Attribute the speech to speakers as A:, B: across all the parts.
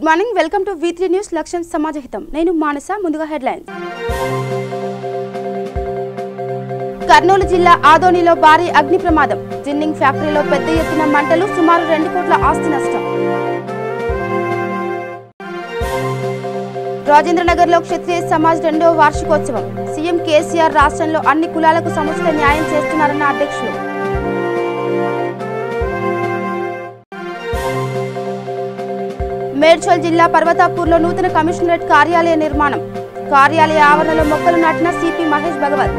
A: Good morning welcome to V3 news లక్ష్యం సమాజహితం నేను మానస ముందుగా హెడ్లైన్స్ కర్నూలు జిల్లా ఆదోనిలో భారీ అగ్ని ప్రమాదం జిన్నింగ్ ఫ్యాక్టరీలో పెద్ద ఎత్తున మంటలు సుమారు 2 కోట్ల ఆస్తి నష్టం రాజేంద్రనగర్లో క్షత్రియ సమాజ్ 2వ వార్షికోత్సవం సీఎం కేసీఆర్ రాష్ట్రంలో అన్ని కులాలకు సముచిత న్యాయం చేస్తున్నారన్న అధ్యక్షులు మేడ్చల్ జిల్లా పర్వతాపూర్లో నూతన కమిషనరేట్ కార్యాలయ నిర్మాణం కార్యాలయ ఆవరణలో మొక్కలు నాటిన సిపి మహేష్ భగవత్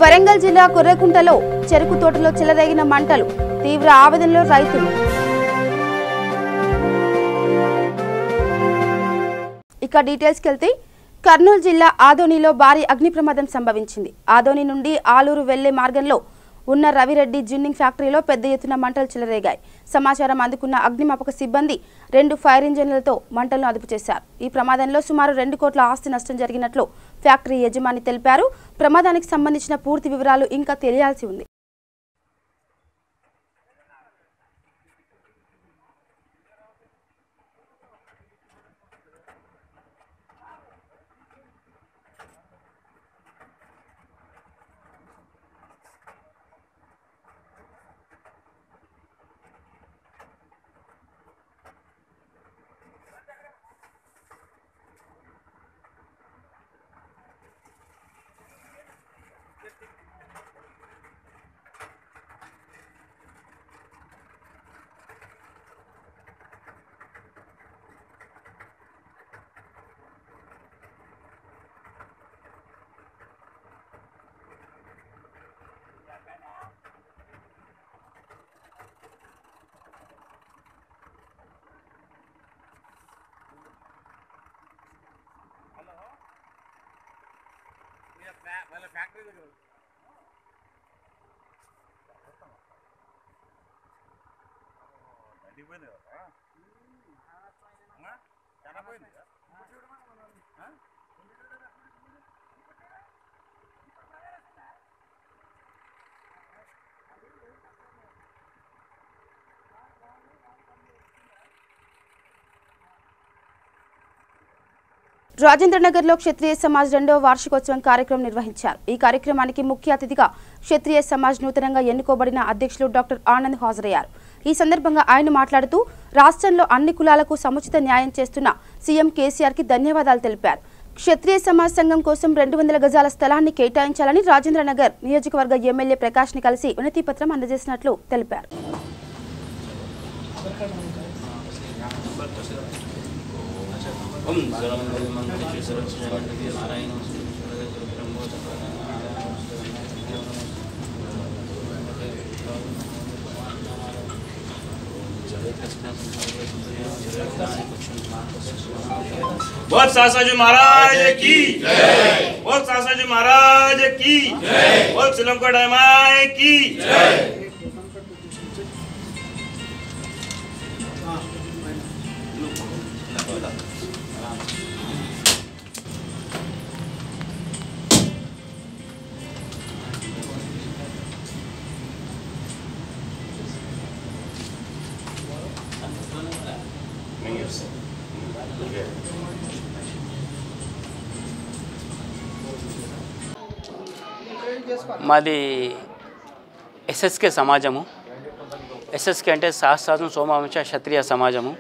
A: వరంగల్ జిల్లా కుర్రకుంటలో చెరుకు తోటలో చెలరేగిన మంటలు తీవ్ర ఆవేదనలో రైతులు ఇక డీటెయిల్స్కి వెళ్తే కర్నూలు జిల్లా ఆదోనిలో భారీ అగ్ని ప్రమాదం సంభవించింది ఆదోని నుండి ఆలూరు వెళ్లే మార్గంలో ఉన్న రవిరెడ్డి జిన్నింగ్ ఫ్యాక్టరీలో పెద్ద ఎత్తున మంటలు చెలరేగాయి సమాచారం అందుకున్న అగ్నిమాపక సిబ్బంది 2 ఫైర్ ఇంజన్లతో మంటలను అదుపు చేశారు ఈ ప్రమాదంలో సుమారు 2 కోట్ల ఆస్తి నష్టం జరిగినట్లు ఫ్యాక్టరీ యజమాని తెలిపారు ప్రమాదానికి సంబంధించిన పూర్తి వివరాలు ఇంకా తెలియాల్సి ఉంది
B: వాళ్ళ ఫ్యాక్టరీ దగ్గర దండిపోయింది కదా చాలా పోయింది
A: రాజేంద్రనగర్లో క్షత్రియ సమాజ్ 2వ వార్షికోత్సవం కార్యక్రమం నిర్వహించారు ఈ కార్యక్రమానికి ముఖ్య అతిథిగా క్షత్రియ సమాజ్ నూతనంగా ఎన్నుకోబడిన అధ్యక్షులు డాక్టర్ ఆనంద్ హాజరయ్యారు ఈ సందర్భంగా ఆయన మాట్లాడుతూ రాష్ట్రంలో అన్ని కులాలకు సముచిత న్యాయం చేస్తున్న సీఎం కేసీఆర్ కి ధన్యవాదాలు తెలిపారు క్షత్రియ సమాజ్ సంఘం కోసం 200 గజాల స్థలాన్ని కేటాయించాలని రాజేంద్రనగర్ నియోజకవర్గ ఎమ్మెల్యే ప్రకాష్ ని కలిసి వినతి పత్రం అందజేసినట్లు తెలిపారు
B: बोल सासाजी महाराज की जय बोल सासाजी महाराज की जय बोल श्रीलंका माई की जय
C: మాది ఎస్ఎస్కే సమాజము ఎస్ఎస్కే అంటే సహస్రాజం సోమవంశ క్షత్రియ సమాజము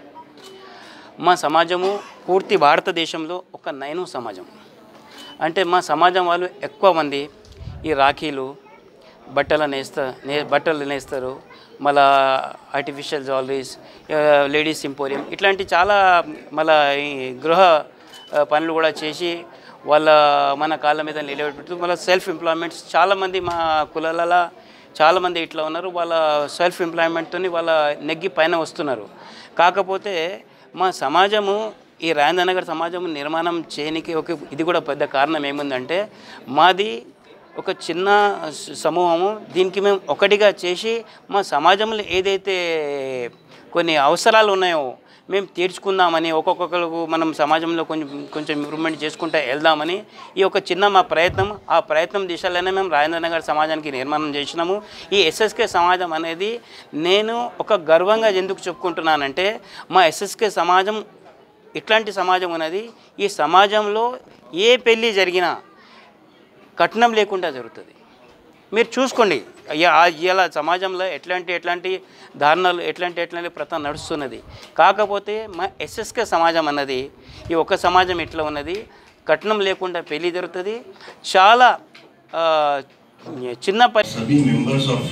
C: మా సమాజము పూర్తి భారతదేశంలో ఒక నైను సమాజం అంటే మా సమాజం వాళ్ళు ఎక్కువ మంది ఈ రాఖీలు బట్టలు నేస్తారు మళ్ళా ఆర్టిఫిషియల్ జ్యువెలరీస్ లేడీస్ ఇంపోరియం ఇట్లాంటి చాలా మళ్ళా ఈ గృహ పనులు కూడా చేసి వాళ్ళ మన కాళ్ళ మీద నిలబెడుతూ మళ్ళీ సెల్ఫ్ ఎంప్లాయ్మెంట్స్ చాలామంది మా కులాలలో చాలామంది ఇట్లా ఉన్నారు వాళ్ళ సెల్ఫ్ ఎంప్లాయ్మెంట్తో వాళ్ళ నెగ్గి పైన వస్తున్నారు కాకపోతే మా సమాజము ఈ రాజేంద్రనగర్ సమాజం నిర్మాణం చేయడానికి ఇది కూడా పెద్ద కారణం ఏముందంటే మాది ఒక చిన్న సమూహము దీనికి మేము ఒకటిగా చేసి మా సమాజంలో ఏదైతే కొన్ని అవసరాలు ఉన్నాయో మేము తీర్చుకుందామని, ఒక్కొక్కరికి మనం సమాజంలో కొంచెం ఇంప్రూవ్మెంట్ చేసుకుంటూ వెళ్దామని ఈ ఒక చిన్న మా ప్రయత్నం, ఆ ప్రయత్నం దిశలోనే మేము రాజేంద్ర నగర్ సమాజానికి నిర్మాణం చేసినాము. ఈ ఎస్ఎస్కే సమాజం అనేది నేను ఒక గర్వంగా ఎందుకు చెప్పుకుంటున్నానంటే, మా ఎస్ఎస్కే సమాజం ఇట్లాంటి సమాజం ఉన్నది. ఈ సమాజంలో ఏ పెళ్ళి జరిగినా కట్నం లేకుండా జరుగుతుంది. మీరు చూసుకోండి, ఇలా సమాజంలో ఎట్లాంటి దారుణాలు ఎట్లాంటి ప్రథ నడుస్తున్నది. కాకపోతే మా ఎస్ఎస్కే సమాజం అన్నది ఈ ఒక్క సమాజం ఎట్లా ఉన్నది, కట్నం లేకుండా పెళ్లి జరుగుతుంది. చాలా చిన్న
D: सभी मेंबर्स ऑफ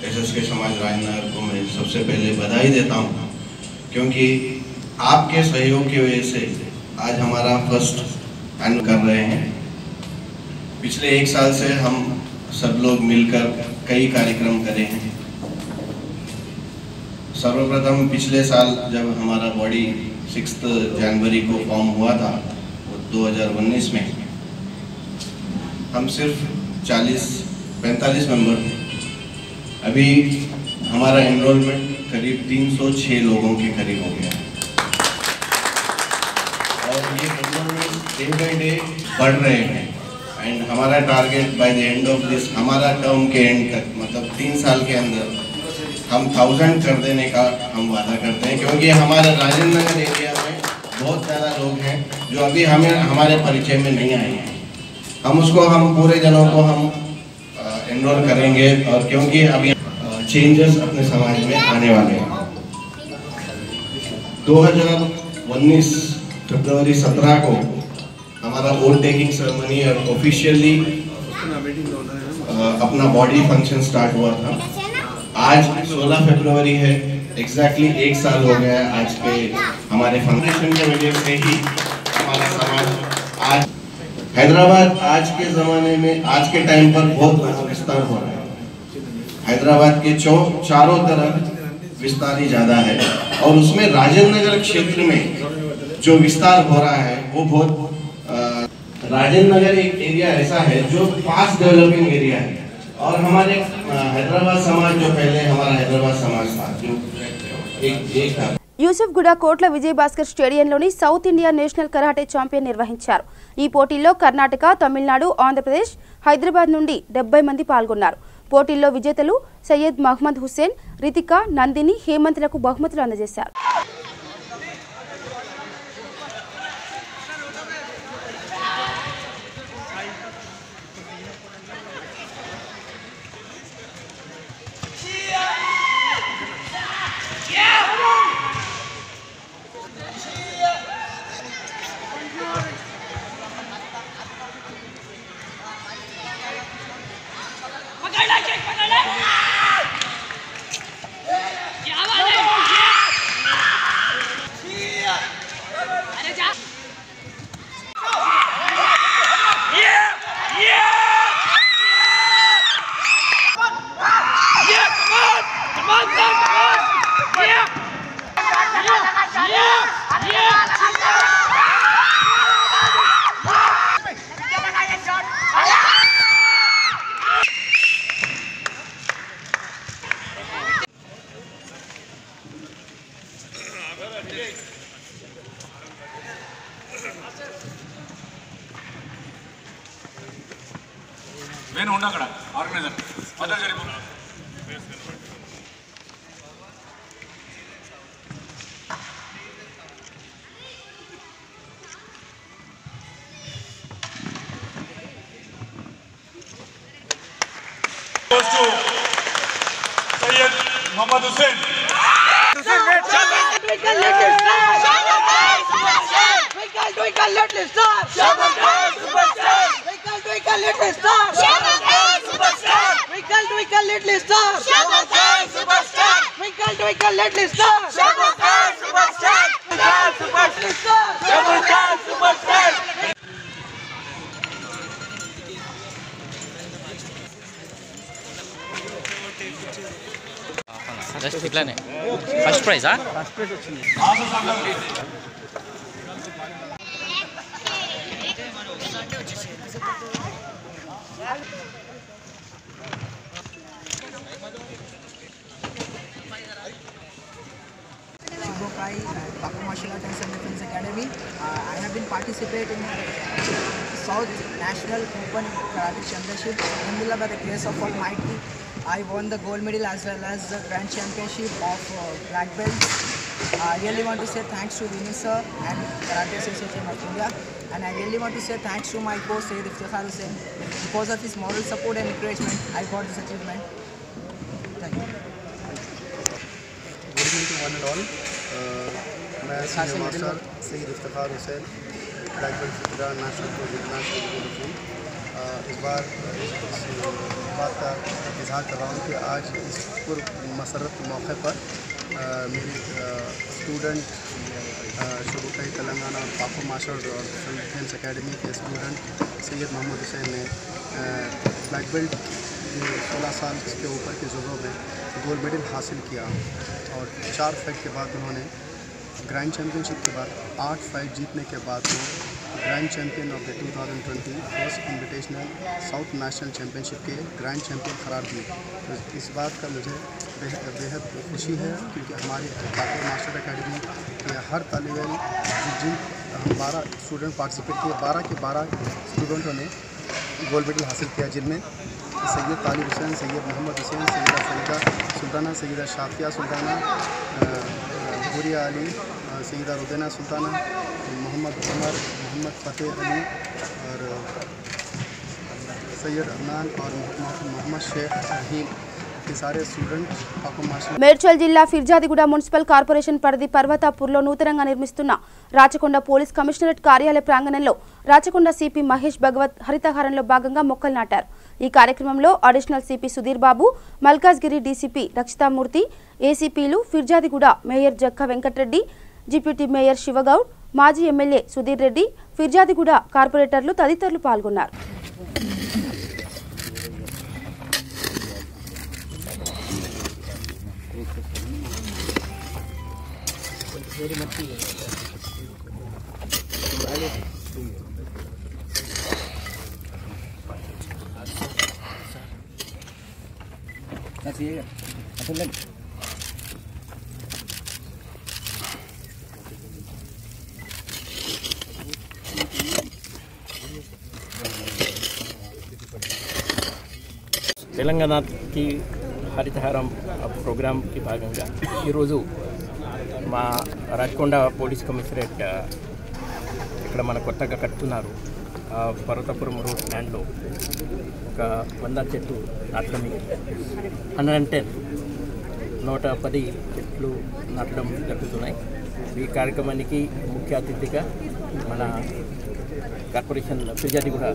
D: एसएसके समाज राजनगर को मैं सबसे पहले बधाई देता हूं, क्योंकि आपके सहयोग की वजह से आज हमारा फर्स्ट एनुअल कर रहे हैं। पिछले 1 साल से हम सब लोग मिलकर कई कार्यक्रम करे हैं। सर्वप्रथम पिछले साल जब हमारा बॉडी 6 जनवरी को फॉर्म हुआ था 2019 में, हम सिर्फ 40-45 मेंबर थे। अभी हमारा एनरोलमेंट करीब 306 लोगों के करीब हो गया है और ये एनरोलमेंट डे बाई डे बढ़ रहे हैं। एंड हमारा target by the end of this, हमारा टर्म के एंड तक, मतलब 3 साल के अंदर हम 1000 कर देने का हम वादा करते हैं, क्योंकि हमारे राजेंद्र नगर एरिया में बहुत ज़्यादा लोग हैं जो अभी हमारे परिचय में नहीं आए हैं। हम पूरे जनों को हम एनरोल करेंगे, और क्योंकि अभी चेंजेस अपने समाज में आने वाले हैं। 2019 फरवरी 17 को हमारा वोट टेकिंग सेरेमनी और ऑफिशियली अपना बॉडी फंक्शन स्टार्ट हुआ था। आज 16 फरवरी है, एग्जैक्टली 1 साल हो गया है आज के हमारे फाउंडेशन की वजह से ही हमारा समाज आज हैदराबाद आज के ज़माने में, आज के टाइम पर बहुत बड़ा विस्तार हो रहा है। हैदराबाद के चारों तरफ विस्तार ही ज़्यादा है, और उसमें राजेंद्र नगर क्षेत्र में जो विस्तार हो रहा है वो बहुत राजेंद्र नगर एक एरिया ऐसा है जो फास्ट डेवलपिंग एरिया है। और हमारे हैदराबाद समाज जो पहले हमारा हैदराबाद समाज था जो एक था।
A: యూసుఫ్గూడ కోట్ల విజయభాస్కర్ స్టేడియంలోని south India national karate champion నిర్వహించారు. ఈ పోటీల్లో కర్ణాటక, తమిళనాడు, ఆంధ్రప్రదేశ్, హైదరాబాద్ నుండి 70 మంది పాల్గొన్నారు. పోటీల్లో విజేతలు సయ్యద్ మహమ్మద్ హుస్సేన్, రితిక, నందిని, హేమంత్లకు బహుమతులు అందజేశారు.
E: నేను ఉన్నా అక్కడ ఆర్గనైజర్ మొదలు జరిపో सैयद मोहम्मद हुसैन
F: జస్ట్ ఇట్లానే first ప్రైజా
G: Sai at Papa Martial Arts and Self-Defense Academy. I have been participating in South National Open Karate Championship. Alhamdulillah, by the grace of Almighty, I won the gold medal as well as the Grand Championship of Black Belt. I really want to say thanks to Vini sir and Karate Association of India. And I really want to say thanks to my coach Sayyid Iftikhar Hussain. Because of his moral support and encouragement, I got this achievement. Thank you.
H: Good evening to one and all. मैं senior master Syed Iftikhar Hussain black belt फिरा national international इस बार इस बात का इजहार कर रहा हूँ कि आज इस मसरत मौके पर मेरी स्टूडेंट शुरुआती तेलंगाना और पापा मार्शल और सेल्फ डिफेंस एकेडमी के स्टूडेंट सैयद मोहम्मद हुसैन ने ब्लैक बेल्ट 16 साल के ऊपर के जुड़ों में गोल्ड मेडल हासिल किया और 4 फाइट के बाद उन्होंने ग्रैंड चैम्पियनशिप के बाद 8 फाइट जीतने के बाद वो grand champion of the 2020 first invitational south national championship के ग्रैंड चैम्पियन करार दिए। तो इस बात का मुझे बेहद खुशी है क्योंकि हमारी पापा मास्टर एकेडमी के हर तालिब इल्म जिन हम 12 स्टूडेंट पार्टिसिपेट किए 12 के 12 स्टूडेंटों ने गोल्ड मेडल हासिल किया जिनमें सैयद तालिब हुसैन, सैयद मोहम्मद हुसैन, सैयदा फरीदा सुल्ताना, सैयदा शाफिया सुल्ताना, गुरिया अली, सैयदा रुदेना सुल्ताना, मोहम्मद उमर, मोहम्मद फ़तेह अली और सैयद अदनान और मोहम्मद शेख रहीम के सारे स्टूडेंट पापा मार्शल
A: మేడ్చల్ జిల్లా ఫిర్జాదిగూడ మున్సిపల్ కార్పొరేషన్ పరిధి పర్వతాపూర్లో నూతనంగా నిర్మిస్తున్న రాచకొండ పోలీస్ కమిషనరేట్ కార్యాలయ ప్రాంగణంలో రాచకొండ సిపి మహేష్ భగవత్ హరితహారంలో భాగంగా మొక్కలు నాటారు। ఈ కార్యక్రమంలో additional CP Sudheer Babu, Malkajgiri DCP Rakshitamurthy, ఏసీపీలు Firzadiguda mayor Jakka Venkatareddy, deputy mayor Shivagoud, మాజీ ఎమ్మెల్యే సుధీర్ రెడ్డి, ఫిర్జాదిగూడ కార్పొరేటర్లు తదితరులు పాల్గొన్నారు।
I: తెలంగాణ की హరితహారం ప్రోగ్రామ్ की భాగంగా ఈరోజు మా రాచకొండ పోలీస్ కమిషనరేట్ ఇక్కడ మన కొత్తగా కట్టుతున్నారు పర్వతపురం రోడ్ స్టాండ్లో ఒక 100 చెట్లు నాటడం 110 చెట్లు నాటడం జరుగుతున్నాయి। ఈ కార్యక్రమానికి ముఖ్య అతిథిగా మన corporation Firzadiguda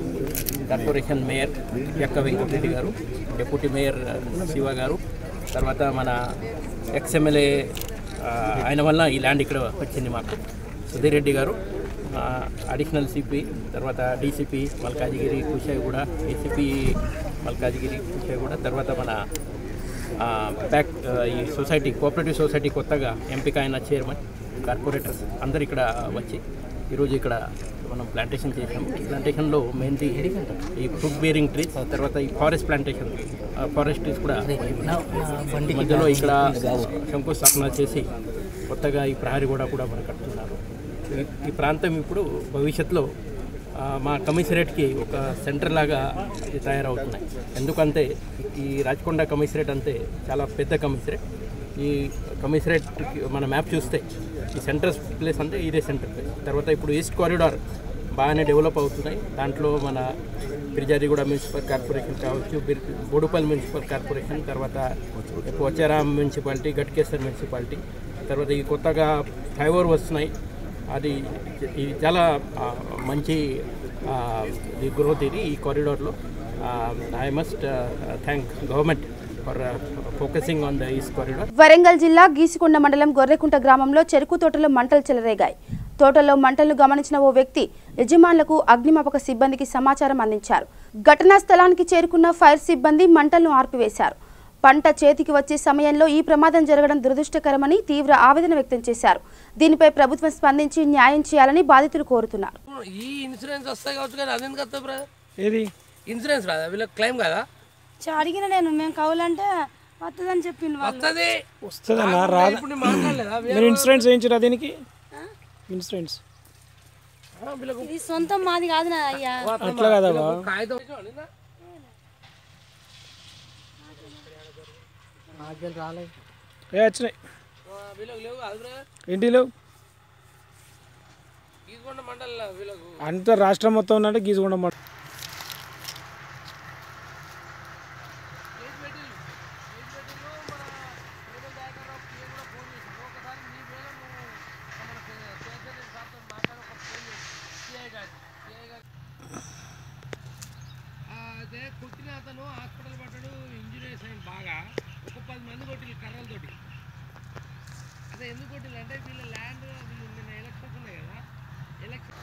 I: corporation mayor Jakka Venkatareddy గారు, డిప్యూటీ మేయర్ శివ గారు, తర్వాత మన ఎక్స్ఎమ్మెల్యే ఆయన వల్ల ఈ ల్యాండ్ ఇక్కడ వచ్చింది మాకు సుధీర్ రెడ్డి గారు, అడిషనల్ సిపి, తర్వాత డీసీపీ మల్కాజిగిరి కుషాయిగూడ, ఏసీపీ మల్కాజిగిరి కుషాయిగూడ, తర్వాత మన ఈ సొసైటీ కోఆపరేటివ్ సొసైటీ కొత్తగా ఎంపిక అయిన చైర్మన్, కార్పొరేటర్స్ అందరు ఇక్కడ వచ్చి ఈరోజు ఇక్కడ మనం ప్లాంటేషన్ చేసాము। ఈ ప్లాంటేషన్లో మెయిన్లీ ఈ ఫ్రూట్ బేరింగ్ ట్రీస్, తర్వాత ఈ ఫారెస్ట్ ప్లాంటేషన్ ఫారెస్ట్ ట్రీస్ కూడా మధ్యలో ఇక్కడ శంకుస్థాపన చేసి కొత్తగా ఈ ప్రహరీ గోడ కూడా మనం కట్టుతున్నారు। ఈ ప్రాంతం ఇప్పుడు భవిష్యత్తులో మా కమిషనరేట్కి ఒక సెంటర్ లాగా తయారవుతున్నాయి। ఎందుకంటే ఈ రాచకొండ కమిషనరేట్ అంటే చాలా పెద్ద కమిషనరేట్। ఈ కమిషనరేట్ మన మ్యాప్ చూస్తే ఈ సెంటర్ ప్లేస్ అంటే ఇదే సెంటర్ ప్లేస్। తర్వాత ఇప్పుడు ఈస్ట్ కారిడార్ బాగానే డెవలప్ అవుతున్నాయి। దాంట్లో మన ఫిర్జాదిగూడ మున్సిపల్ కార్పొరేషన్ కావచ్చు, బోడుపల్లి మున్సిపల్ కార్పొరేషన్, తర్వాత పోచారం మున్సిపాలిటీ, గట్కేసర్ మున్సిపాలిటీ, తర్వాత ఈ కొత్తగా ఫ్లైఓవర్ వస్తున్నాయి। అది చాలా మంచి ఈ గ్రోత్ ఇది ఈ కారిడార్లో। I must thank government for focusing on the east corridor.
A: Warangal జిల్లా గీసికొండ మండలం గొర్రెకుంట గ్రామంలో చెరుకు తోటలో మంటలు చెలరేగాయి। తోటలో మంటలను గమనించిన ఓ వ్యక్తి యజమానులకు అగ్నిమాపక సిబ్బందికి సమాచారం అందించారు। ఘటనా స్థలానికి చేరుకున్న ఫైర్ సిబ్బంది మంటలను ఆర్పివేశారు। పంట చేతికి వచ్చే సమయంలో ఈ ప్రమాదం జరగడం దురదృష్టకరమని తీవ్ర ఆవేదన వ్యక్తం చేశారు। దీనిపై ప్రభుత్వం స్పందించి న్యాయం చేయాలని బాధితులు కోరుతున్నారు।
J: ఈ ఇన్సూరెన్స్ వస్తాయి కావచ్చు కానీ అదేం కదా బ్రా, ఏది ఇన్సూరెన్స్ రాదా వీళ్ళకి క్లెయిమ్ కదా?
K: అడిగిన నేను మేము కౌలంటే వస్తుందని చెప్పింది
L: వస్తుందన్నా రాదు. మీరు ఇన్సూరెన్స్ వేయించరా దీనికి? ఇన్సూరెన్స్
K: ఇది సొంతం మాది కాదు నా అయ్యా.
L: అట్లా కదా వచ్చినాయి ఏంటి లేవు అంత రాష్ట్రం మొత్తం ఉన్నట్టు గీసుకొండ మండలం.
J: అదే కొట్టిన అతను హాస్పిటల్ పడ్డాడు, ఇంజురీస్ అయింది బాగా. ఒక 10 మంది కొట్టిల్లు కర్రలతోటి. అదే ఎందుకు కొట్టిల్లు అంటే వీళ్ళ ల్యాండ్ వీళ్ళు నిన్న ఎలక్షన్స్ ఉన్నాయి కదా, ఎలక్షన్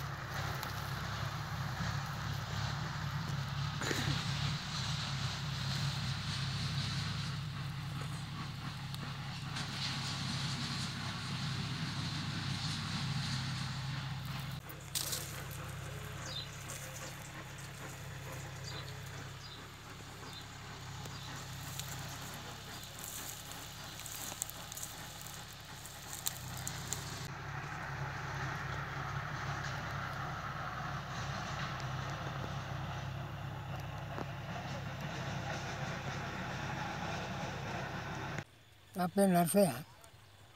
M: నా పేరు నర్సయ్య.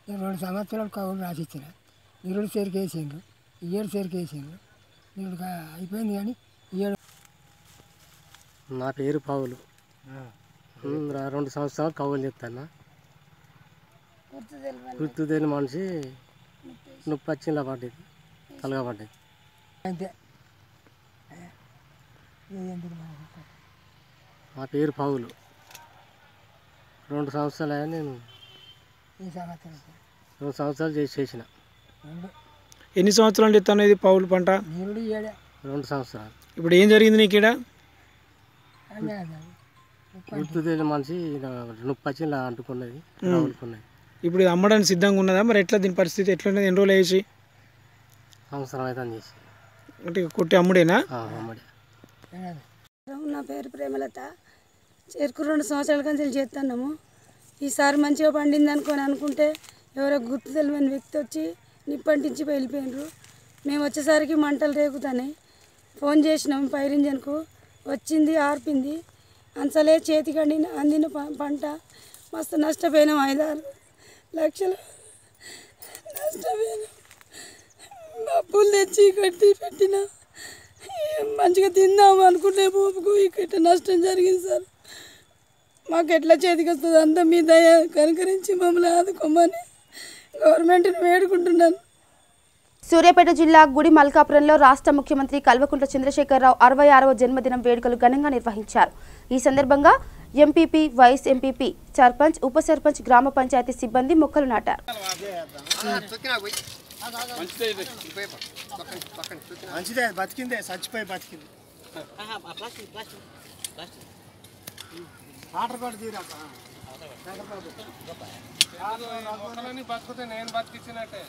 M: నేను 2 సంవత్సరాలు కవులు రాసిచ్చిన. నిరుడు చేరికి వేసిండ్రు, ఈ ఏడు చేరికి వేసిండ్రు. నిరుడు అయిపోయింది కానీ ఈ ఏడు.
N: నా పేరు పావులు. 2 సంవత్సరాలు కవులు చెప్తాను. గుర్తు తెలియని మనిషి నొప్పి వచ్చిందా పడ్డది, కలగబడ్డది
M: అంతే.
N: నా పేరు పావులు. 2 సంవత్సరాలు అయ్యా నేను. 2 సంవత్సరాలు చేసిన.
L: ఎన్ని సంవత్సరాలు చెప్తాను ఇది పౌలు పంట?
N: 2 సంవత్సరాలు.
L: ఇప్పుడు ఏం జరిగింది నీకు ఇక్కడ?
N: గుర్తు తెలియని మనిషి నొప్పి వచ్చి ఇలా అంటుకున్నది, రావులుకున్నది.
L: ఇప్పుడు ఇది అమ్మడానికి సిద్ధంగా ఉన్నదా మరి? ఎట్లా దీని పరిస్థితి ఎట్లున్నది? ఎన్ని రోజులు వేసి?
N: సంవత్సరం అయితే చేసి.
L: అంటే కొట్టి అమ్ముడేనా?
N: అమ్ముడే.
K: నా పేరు ప్రేమలత. చెరుకు 2 సంవత్సరాల నుంచి చేస్తున్నాము. ఈసారి మంచిగా పండింది అనుకుంటే ఎవరో గుర్తు తెలియని వ్యక్తి వచ్చి నిప్పంటించి వెళ్ళిపోయినారు. మేము వచ్చేసరికి మంటలు రేగుతాయి. ఫోన్ చేసినాము ఫైర్ ఇంజన్కు, వచ్చింది, ఆర్పింది. అంచలే చేతికి అందిన పంట మస్తు నష్టపోయినాం. 5-6 లక్షలు నష్టపోయినాం. అప్పులు తెచ్చి కట్టి పెట్టిన మంచిగా తిందాము అనుకుంటే పోపుకు ఇక్కడ నష్టం జరిగింది సార్. మాకు ఎట్లా చేతికి వస్తుంది? అంతా మీ దయ కనుకరించి మమ్మల్ని ఆదుకోమని గవర్నమెంట్ని వేడుకుంటున్నాను.
A: సూర్యాపేట జిల్లా గుడి మల్కాపురంలో రాష్ట్ర ముఖ్యమంత్రి కల్వకుంట్ల చంద్రశేఖరరావు 66వ జన్మదినం వేడుకలు ఘనంగా నిర్వహించారు. ఈ సందర్భంగా ఎంపీపీ, వైస్ ఎంపీపీ, సర్పంచ్, ఉప సర్పంచ్, గ్రామ పంచాయతీ సిబ్బంది మొక్కలు నాటారు.
H: మంచిదే, బతికిందే, చచ్చిపోయి బతికింది. వాటర్ కూడా తీరాక
J: మొక్కలని బతుకుతే నేను బతికిచ్చినట్టే.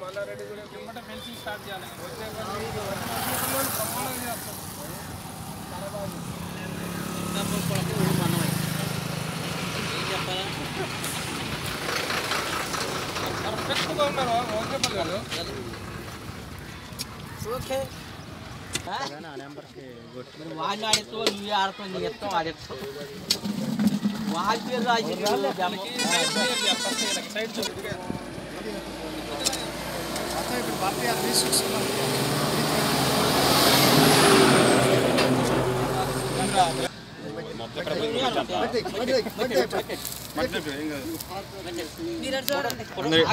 J: మల్లారెడ్డి కూడా కిందట ఫెన్సింగ్ స్టార్ట్ చేయాలి. వచ్చే ప్రమాణం చేస్తాం. పర్ఫెక్ట్గా ఉన్నారు ఓకే పర్లేదు. ఓకే
O: వాడిని ఆడితో నువ్వు ఆడుతో నీ ఎత్తం ఆడేస్తావు. వాడి పేరు రాజు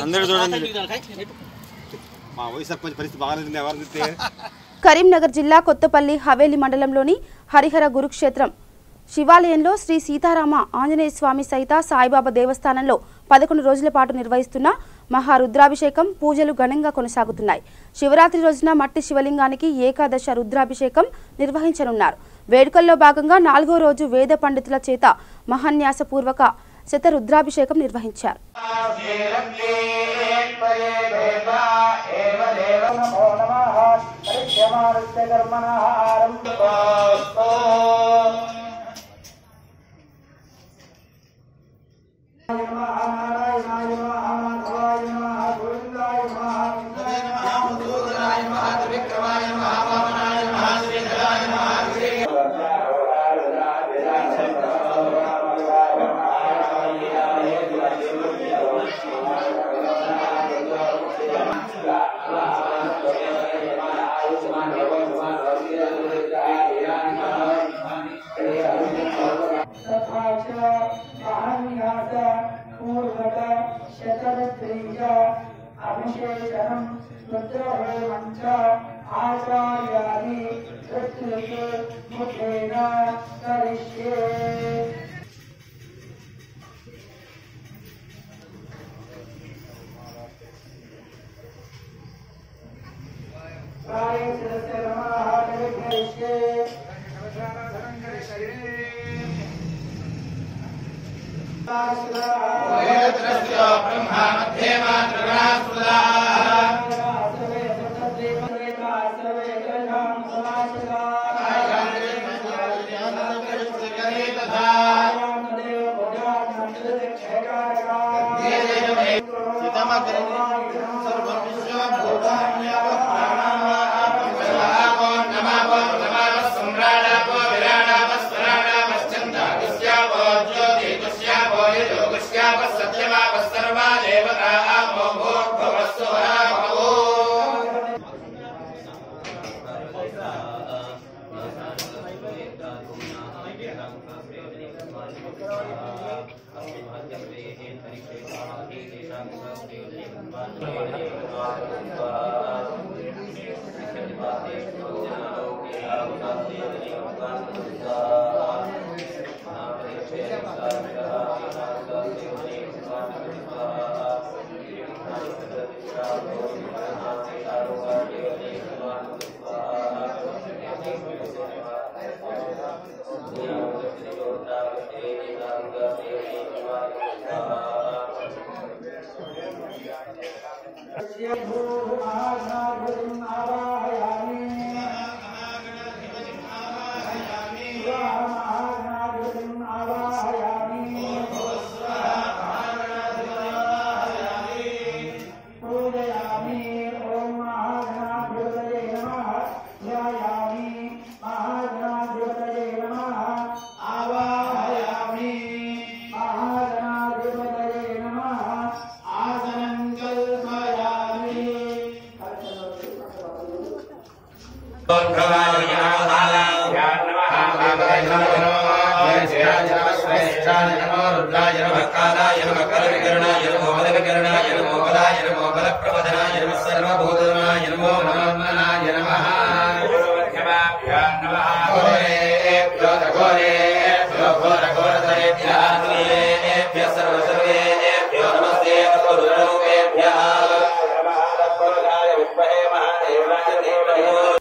P: అందరూ చూడండి. మా వైస్ సర్పంచ్ పరిస్థితి బాగాలేదు. ఎవరు
A: కరీంనగర్ జిల్లా కొత్తపల్లి హవేలి మండలంలోని హరిహర గురుక్షేత్రం శివాలయంలో శ్రీ సీతారామ ఆంజనేయ స్వామి సహిత సాయిబాబా దేవస్థానంలో 11 రోజుల పాటు నిర్వహిస్తున్న మహారుద్రాభిషేకం పూజలు ఘనంగా కొనసాగుతున్నాయి. శివరాత్రి రోజున మట్టి శివలింగానికి ఏకాదశ రుద్రాభిషేకం నిర్వహించనున్నారు. వేడుకల్లో భాగంగా 4వ రోజు వేద పండితుల చేత మహాన్యాసపూర్వక శతరుద్రాభిషేకం నిర్వహించారు.
Q: ఓం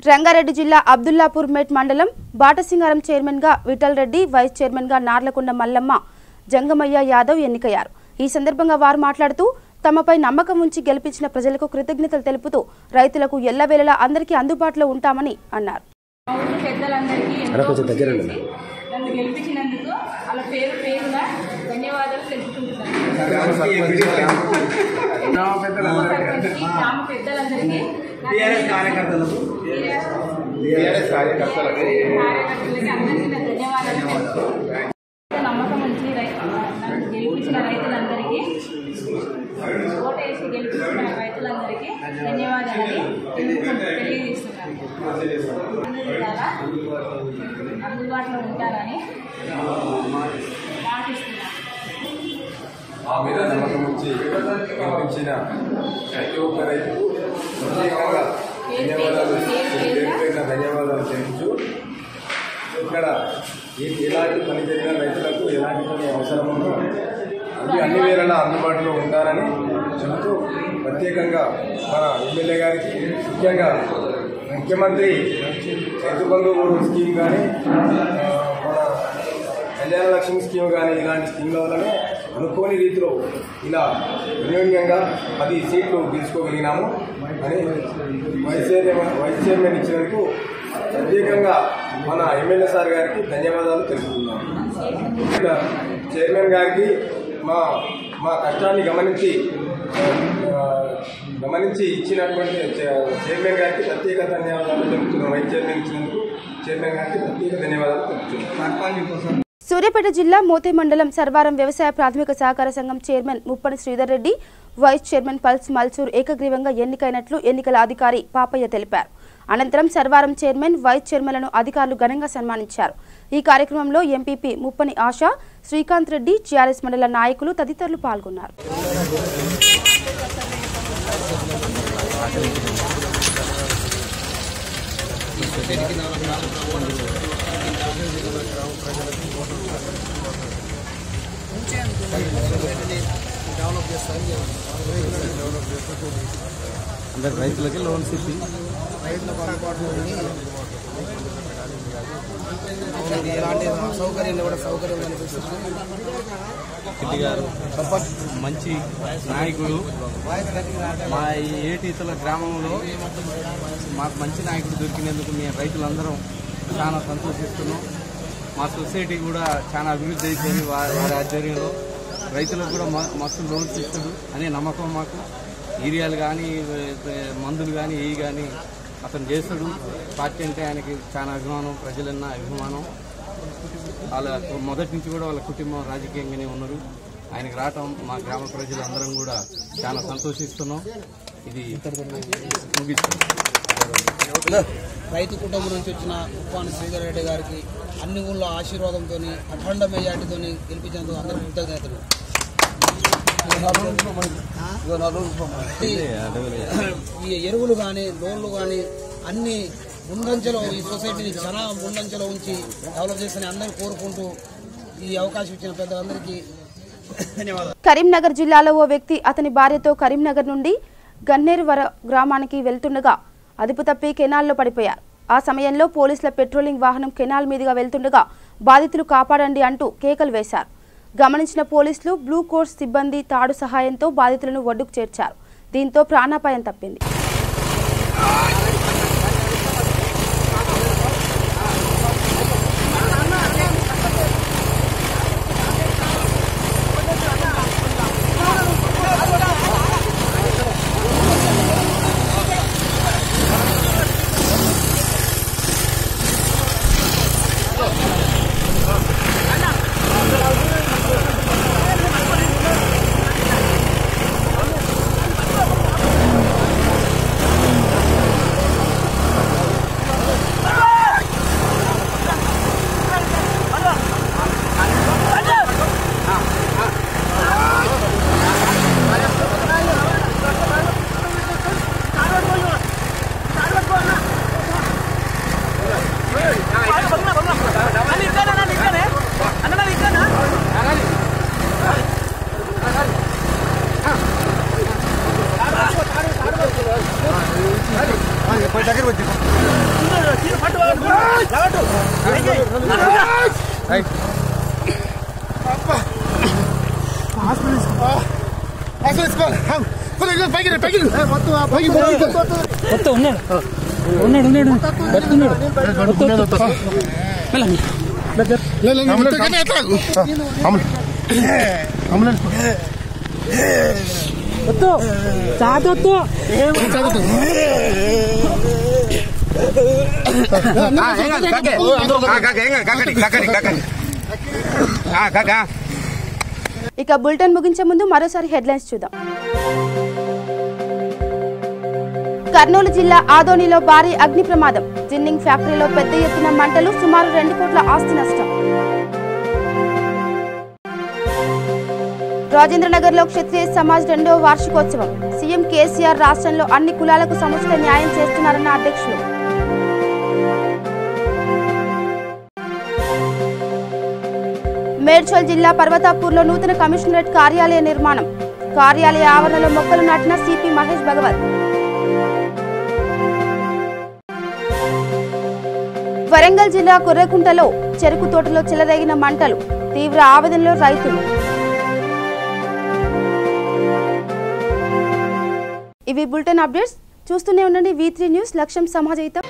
A: రంగారెడ్డి జిల్లా అబ్దుల్లాపూర్ మెట్ మండలం బాటసింగారం చైర్మన్ గా విఠల్ రెడ్డి, వైస్ చైర్మన్ గా నార్లకొండ మల్లమ్మ జంగమయ్య యాదవ్ ఎన్నికయ్యారు. ఈ సందర్భంగా వారు మాట్లాడుతూ తమపై నమ్మకం ఉంచి గెలిపించిన ప్రజలకు కృతజ్ఞతలు తెలుపుతూ రైతులకు ఎల్లవేళలా అందరికీ అందుబాటులో ఉంటామని అన్నారు.
Q: నమ్మకం ఉంచి గెలిపించిన రైతులందరికీ, ఓటేసి గెలిపించిన రైతులందరికీ ధన్యవాదాలని తెలియజేస్తున్నాను. అందుబాటులో ఉంటారని ఆశిస్తున్నాను.
R: మా మీద నమ్మకం ఉంచి గెలిపించిన ప్రతి ఒక్క రైతుకు ప్రత్యేకంగా ధన్యవాదాలు తెలుపుతూ ఇక్కడ ఎలాంటి పని జరిగిన రైతులకు ఎలాంటి పని అవసరం ఉందో అన్ని వేళలా అందుబాటులో ఉంటారని చెబుతూ ప్రత్యేకంగా మన ఎమ్మెల్యే గారికి, ముఖ్యంగా ముఖ్యమంత్రి రైతు బంధు స్కీమ్ కానీ, మన కళ్యాణ లక్ష్మి స్కీమ్ కానీ ఇలాంటి స్కీమ్ల వల్లనే అనుకోని రీతిలో ఇలా వినియోగంగా 10 సీట్లు గెలుచుకోగలిగినాము అని వైస్ చైర్మన్ ఇచ్చినందుకు ప్రత్యేకంగా మన ఎమ్మెల్యే సార్ గారికి ధన్యవాదాలు తెలుపుతున్నాము. చైర్మన్ గారికి మా కష్టాన్ని గమనించి ఇచ్చినటువంటి చైర్మన్ గారికి ప్రత్యేక ధన్యవాదాలు తెలుపుతున్నాం. వైస్ చైర్మన్ ఇచ్చినందుకు చైర్మన్ గారికి ప్రత్యేక ధన్యవాదాలు తెలుపుతున్నాం.
A: సూర్యాపేట జిల్లా మోతే మండలం సర్వారం వ్యవసాయ ప్రాథమిక సహకార సంఘం chairman Muppani Sridhar Reddy, vice chairman పల్స్ మల్సూర్ ఏకగ్రీవంగా ఎన్నికైనట్లు ఎన్నికల అధికారి పాపయ్య తెలిపారు. అనంతరం సర్వారం చైర్మన్, వైస్ చైర్మన్లను అధికారులు ఘనంగా సన్మానించారు. ఈ కార్యక్రమంలో ఎంపీపీ ముప్పని ఆశ, శ్రీకాంత్ రెడ్డి, టీఆర్ఎస్ మండల నాయకులు తదితరులు పాల్గొన్నారు.
S: అందరు రైతులకి లోన్స్ ఇచ్చి
T: ఎలాంటి అసౌకర్యాన్ని కూడా సౌకర్యం కనిపిస్తుంది.
S: గారు మంచి నాయకుడు. మా ఏటీతల గ్రామంలో మాకు మంచి నాయకుడు దొరికినందుకు మేము రైతులందరం చాలా సంతోషిస్తున్నాం. మా సొసైటీ కూడా చాలా అభివృద్ధి అయిపోయింది. వారి ఆధ్వర్యంలో రైతులకు కూడా మస్తు లోన్స్ ఇస్తాడు అనే నమ్మకం మాకు. ఏరియాలు కానీ మందులు కానీ ఏవి కానీ అతను చేస్తాడు. పార్టీ అంటే ఆయనకి చాలా అభిమానం, ప్రజలన్న అభిమానం. వాళ్ళ మొదటి నుంచి కూడా వాళ్ళ కుటుంబం రాజకీయంగానే ఉన్నారు. ఆయనకు రావటం మా గ్రామ ప్రజలందరం కూడా చాలా సంతోషిస్తున్నాం. ఇది ముగిస్తాం.
T: రైతు కుటుంబం నుంచి వచ్చిన ముప్పని శ్రీధర్ రెడ్డి గారికి అన్ని ఊళ్ళో ఆశీర్వాదంతో అఖండ మెజార్టీతో గెలిపించేందుకు అందరికీ కృతజ్ఞతలు. ఈ ఎరువులు కానీ లోన్లు కానీ అన్ని ముందంచెలో ఈ సొసైటీని చాలా ముందంచెలో ఉంచి డెవలప్ చేస్తని అందరూ కోరుకుంటూ ఈ అవకాశం ఇచ్చిన పెద్దలందరికీ ధన్యవాదాలు.
A: కరీంనగర్ జిల్లాలో ఓ వ్యక్తి అతని భార్యతో కరీంనగర్ నుండి గన్నేరువర గ్రామానికి వెళ్తుండగా అదుపు తప్పి కెనాల్లో పడిపోయారు. ఆ సమయంలో పోలీసుల పెట్రోలింగ్ వాహనం కెనాల్ మీదుగా వెళ్తుండగా బాధితులు కాపాడండి అంటూ కేకలు వేశారు. గమనించిన పోలీసులు బ్లూ కోర్స్ సిబ్బంది తాడు సహాయంతో బాధితులను ఒడ్డుకు చేర్చారు. దీంతో ప్రాణాపాయం తప్పింది. ఇక బులెటిన్ ముగించే ముందు మరోసారి హెడ్లైన్స్ చూద్దాం. కర్నూలు జిల్లా ఆదోనిలో భారీ అగ్ని ప్రమాదం. జిన్నింగ్ ఫ్యాక్టరీలో పెద్ద ఎత్తున మంటలు, సుమారు 2 కోట్ల ఆస్తి నష్టం. రాజేంద్రనగర్లో క్షత్రియ సమాజ్ 2వ వార్షికోత్సవం. సీఎం కేసీఆర్ రాష్ట్రంలో అన్ని కులాలకు సముచిత న్యాయం చేస్తున్నారన్న అధ్యక్షులు. మేడ్చల్ జిల్లా పర్వతాపూర్లో నూతన కమిషనరేట్ కార్యాలయ నిర్మాణం. కార్యాలయ ఆవరణలో మొక్కలు నాటిన సిపి మహేష్ భగవత్. వరంగల్ జిల్లా కొర్రకుంటలో చెరుకు తోటలో చెలరేగిన మంటలు. తీవ్ర ఆవేదనలో రైతులు. ఇవి బులెటిన్ అప్డేట్స్. చూస్తూనే ఉండండి V3 న్యూస్. లక్ష్యం సమాజహితం.